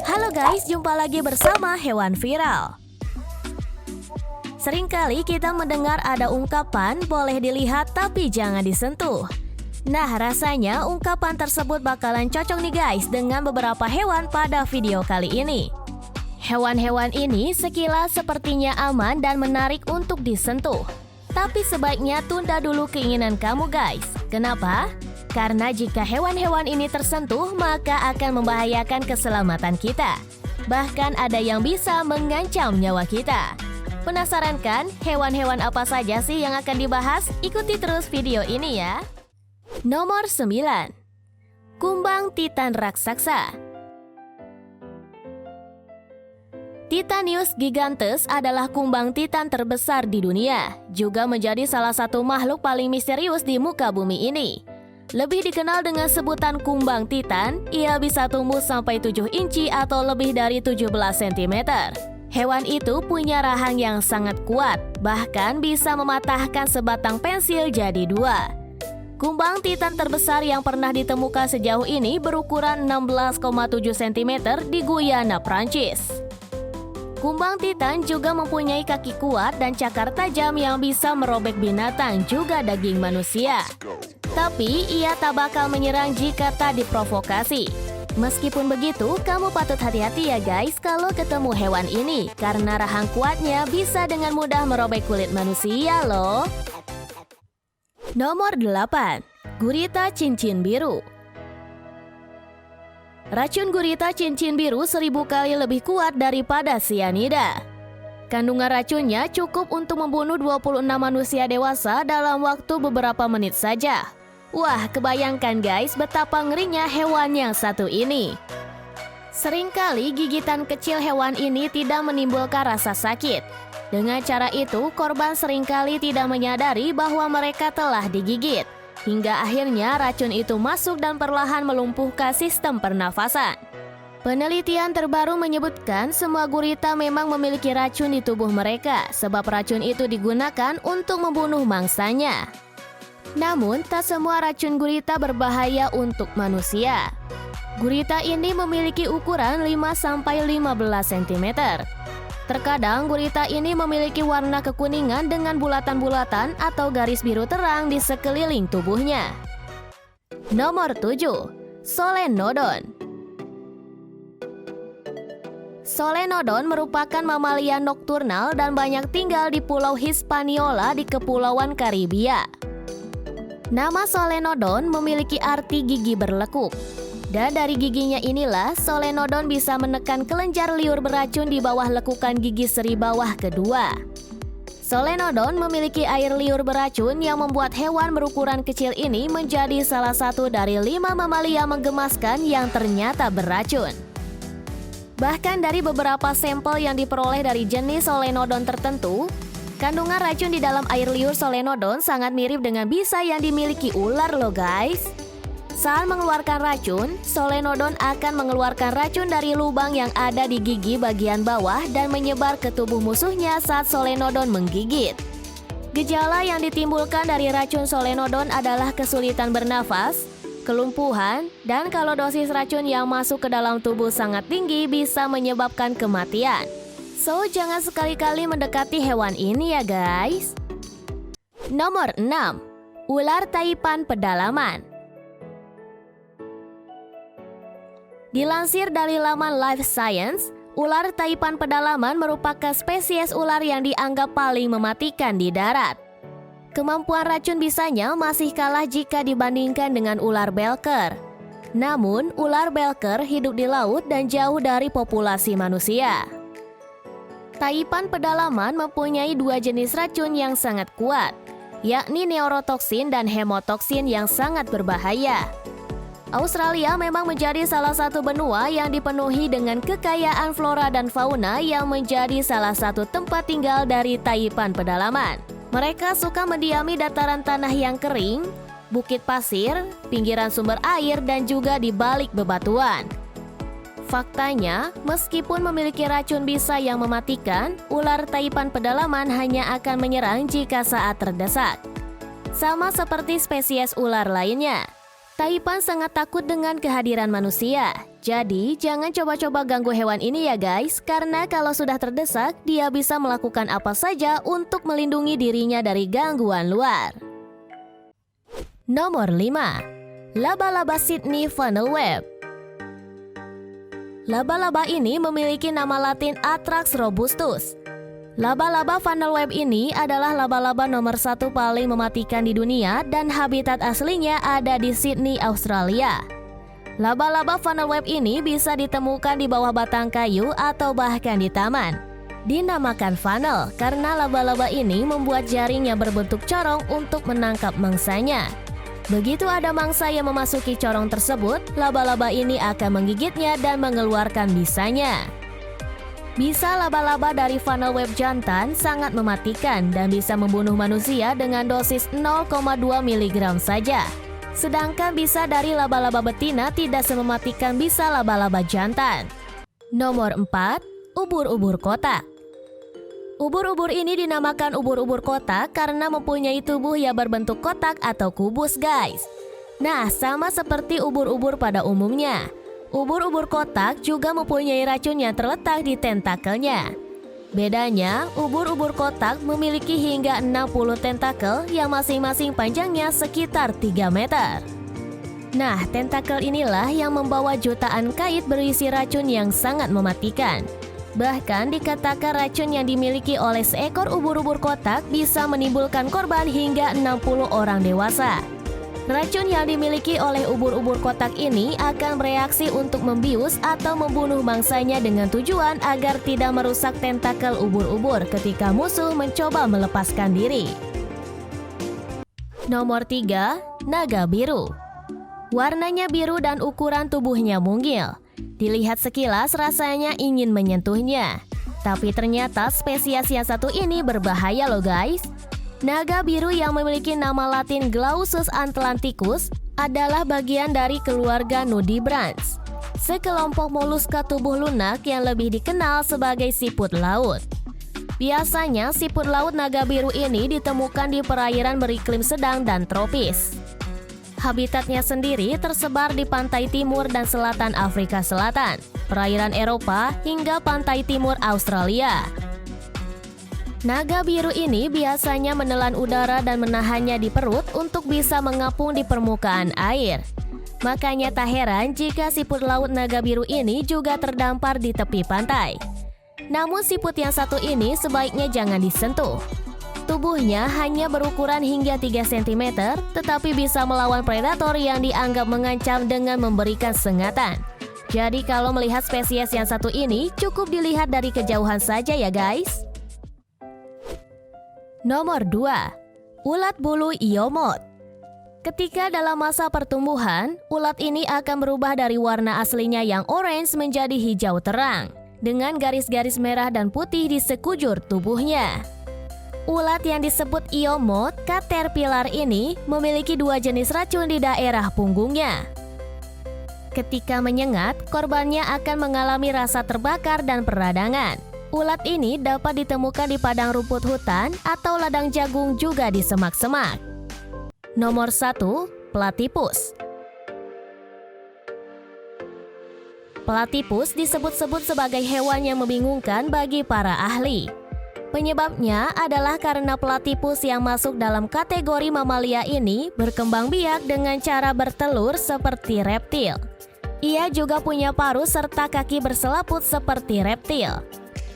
Halo guys, jumpa lagi bersama Hewan Viral. Seringkali kita mendengar ada ungkapan boleh dilihat tapi jangan disentuh. Nah, rasanya ungkapan tersebut bakalan cocok nih guys dengan beberapa hewan pada video kali ini. Hewan-hewan ini sekilas sepertinya aman dan menarik untuk disentuh. Tapi sebaiknya tunda dulu keinginan kamu guys. Kenapa? Karena jika hewan-hewan ini tersentuh, maka akan membahayakan keselamatan kita. Bahkan ada yang bisa mengancam nyawa kita. Penasaran kan hewan-hewan apa saja sih yang akan dibahas? Ikuti terus video ini ya. Nomor 9. Kumbang Titan Raksasa. Titanius gigantes adalah kumbang titan terbesar di dunia, juga menjadi salah satu makhluk paling misterius di muka bumi ini. Lebih dikenal dengan sebutan kumbang titan, ia bisa tumbuh sampai 7 inci atau lebih dari 17 cm. Hewan itu punya rahang yang sangat kuat, bahkan bisa mematahkan sebatang pensil jadi 2. Kumbang titan terbesar yang pernah ditemukan sejauh ini berukuran 16,7 cm di Guyana, Prancis. Kumbang titan juga mempunyai kaki kuat dan cakar tajam yang bisa merobek binatang juga daging manusia. Tapi ia tak bakal menyerang jika tak diprovokasi. Meskipun begitu, kamu patut hati-hati ya guys kalau ketemu hewan ini, karena rahang kuatnya bisa dengan mudah merobek kulit manusia loh. Nomor 8. Gurita cincin biru. Racun gurita cincin biru 1000 kali lebih kuat daripada sianida. Kandungan racunnya cukup untuk membunuh 26 manusia dewasa dalam waktu beberapa menit saja. Wah, kebayangkan guys betapa ngerinya hewan yang satu ini. Seringkali gigitan kecil hewan ini tidak menimbulkan rasa sakit. Dengan cara itu, korban seringkali tidak menyadari bahwa mereka telah digigit. Hingga akhirnya racun itu masuk dan perlahan melumpuhkan sistem pernafasan. Penelitian terbaru menyebutkan semua gurita memang memiliki racun di tubuh mereka, sebab racun itu digunakan untuk membunuh mangsanya. Namun, tak semua racun gurita berbahaya untuk manusia. Gurita ini memiliki ukuran 5-15 cm. Terkadang gurita ini memiliki warna kekuningan dengan bulatan-bulatan atau garis biru terang di sekeliling tubuhnya. Nomor 7. Solenodon. Solenodon merupakan mamalia nokturnal dan banyak tinggal di Pulau Hispaniola di Kepulauan Karibia. Nama Solenodon memiliki arti gigi berlekuk. Dan dari giginya inilah Solenodon bisa menekan kelenjar liur beracun di bawah lekukan gigi seri bawah kedua. Solenodon memiliki air liur beracun yang membuat hewan berukuran kecil ini menjadi salah satu dari 5 mamalia menggemaskan yang ternyata beracun. Bahkan dari beberapa sampel yang diperoleh dari jenis Solenodon tertentu, kandungan racun di dalam air liur Solenodon sangat mirip dengan bisa yang dimiliki ular loh guys. Saat mengeluarkan racun, Solenodon akan mengeluarkan racun dari lubang yang ada di gigi bagian bawah dan menyebar ke tubuh musuhnya saat Solenodon menggigit. Gejala yang ditimbulkan dari racun Solenodon adalah kesulitan bernafas, kelumpuhan, dan kalau dosis racun yang masuk ke dalam tubuh sangat tinggi bisa menyebabkan kematian. So, jangan sekali-kali mendekati hewan ini ya guys. Nomor 6. Ular taipan pedalaman. Dilansir dari laman Life Science, ular taipan pedalaman merupakan spesies ular yang dianggap paling mematikan di darat. Kemampuan racun bisanya masih kalah jika dibandingkan dengan ular belker. Namun, ular belker hidup di laut dan jauh dari populasi manusia. Taipan pedalaman mempunyai 2 jenis racun yang sangat kuat, yakni neurotoksin dan hemotoksin yang sangat berbahaya. Australia memang menjadi salah satu benua yang dipenuhi dengan kekayaan flora dan fauna yang menjadi salah satu tempat tinggal dari taipan pedalaman. Mereka suka mendiami dataran tanah yang kering, bukit pasir, pinggiran sumber air, dan juga di balik bebatuan. Faktanya, meskipun memiliki racun bisa yang mematikan, ular taipan pedalaman hanya akan menyerang jika saat terdesak. Sama seperti spesies ular lainnya, taipan sangat takut dengan kehadiran manusia. Jadi, jangan coba-coba ganggu hewan ini ya guys, karena kalau sudah terdesak, dia bisa melakukan apa saja untuk melindungi dirinya dari gangguan luar. Nomor 5. Laba-laba Sydney Funnel Web. Laba-laba ini memiliki nama latin Atrax robustus. Laba-laba funnel web ini adalah laba-laba nomor 1 paling mematikan di dunia dan habitat aslinya ada di Sydney, Australia. Laba-laba funnel web ini bisa ditemukan di bawah batang kayu atau bahkan di taman. Dinamakan funnel karena laba-laba ini membuat jaringnya berbentuk corong untuk menangkap mangsanya. Begitu ada mangsa yang memasuki corong tersebut, laba-laba ini akan menggigitnya dan mengeluarkan bisanya. Bisa laba-laba dari funnel web jantan sangat mematikan dan bisa membunuh manusia dengan dosis 0,2 mg saja. Sedangkan bisa dari laba-laba betina tidak semematikan bisa laba-laba jantan. Nomor 4. Ubur-ubur kotak. Ubur-ubur ini dinamakan ubur-ubur kotak karena mempunyai tubuh yang berbentuk kotak atau kubus guys. Nah, sama seperti ubur-ubur pada umumnya. Ubur-ubur kotak juga mempunyai racun yang terletak di tentakelnya. Bedanya, ubur-ubur kotak memiliki hingga 60 tentakel yang masing-masing panjangnya sekitar 3 meter. Nah, tentakel inilah yang membawa jutaan kait berisi racun yang sangat mematikan. Bahkan dikatakan racun yang dimiliki oleh seekor ubur-ubur kotak bisa menimbulkan korban hingga 60 orang dewasa. Racun yang dimiliki oleh ubur-ubur kotak ini akan bereaksi untuk membius atau membunuh mangsanya dengan tujuan agar tidak merusak tentakel ubur-ubur ketika musuh mencoba melepaskan diri. Nomor 3. Naga biru. Warnanya biru dan ukuran tubuhnya mungil. Dilihat sekilas rasanya ingin menyentuhnya. Tapi ternyata spesies yang satu ini berbahaya loh guys. Naga biru yang memiliki nama latin Glaucus atlanticus adalah bagian dari keluarga nudibranchs, sekelompok moluska tubuh lunak yang lebih dikenal sebagai siput laut. Biasanya siput laut naga biru ini ditemukan di perairan beriklim sedang dan tropis. Habitatnya sendiri tersebar di pantai timur dan selatan Afrika Selatan, perairan Eropa hingga pantai timur Australia. Naga biru ini biasanya menelan udara dan menahannya di perut untuk bisa mengapung di permukaan air. Makanya tak heran jika siput laut naga biru ini juga terdampar di tepi pantai. Namun siput yang satu ini sebaiknya jangan disentuh. Tubuhnya hanya berukuran hingga 3 cm, tetapi bisa melawan predator yang dianggap mengancam dengan memberikan sengatan. Jadi kalau melihat spesies yang satu ini, cukup dilihat dari kejauhan saja ya guys. Nomor 2. Ulat bulu Iomot. Ketika dalam masa pertumbuhan, ulat ini akan berubah dari warna aslinya yang orange menjadi hijau terang, dengan garis-garis merah dan putih di sekujur tubuhnya. Ulat yang disebut Iomot caterpillar ini memiliki 2 jenis racun di daerah punggungnya. Ketika menyengat, korbannya akan mengalami rasa terbakar dan peradangan. Ulat ini dapat ditemukan di padang rumput hutan atau ladang jagung juga di semak-semak. Nomor 1. Platypus. Platypus disebut-sebut sebagai hewan yang membingungkan bagi para ahli. Penyebabnya adalah karena platypus yang masuk dalam kategori mamalia ini berkembang biak dengan cara bertelur seperti reptil. Ia juga punya paruh serta kaki berselaput seperti reptil.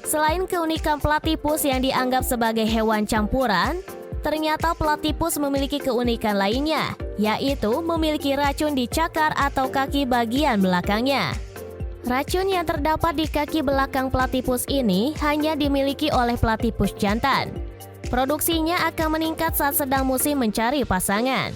Selain keunikan platypus yang dianggap sebagai hewan campuran, ternyata platypus memiliki keunikan lainnya, yaitu memiliki racun di cakar atau kaki bagian belakangnya. Racun yang terdapat di kaki belakang platypus ini hanya dimiliki oleh platypus jantan. Produksinya akan meningkat saat sedang musim mencari pasangan.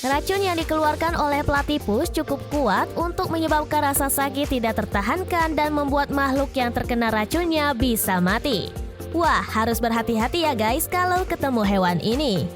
Racun yang dikeluarkan oleh platypus cukup kuat untuk menyebabkan rasa sakit tidak tertahankan dan membuat makhluk yang terkena racunnya bisa mati. Wah, harus berhati-hati ya guys kalau ketemu hewan ini.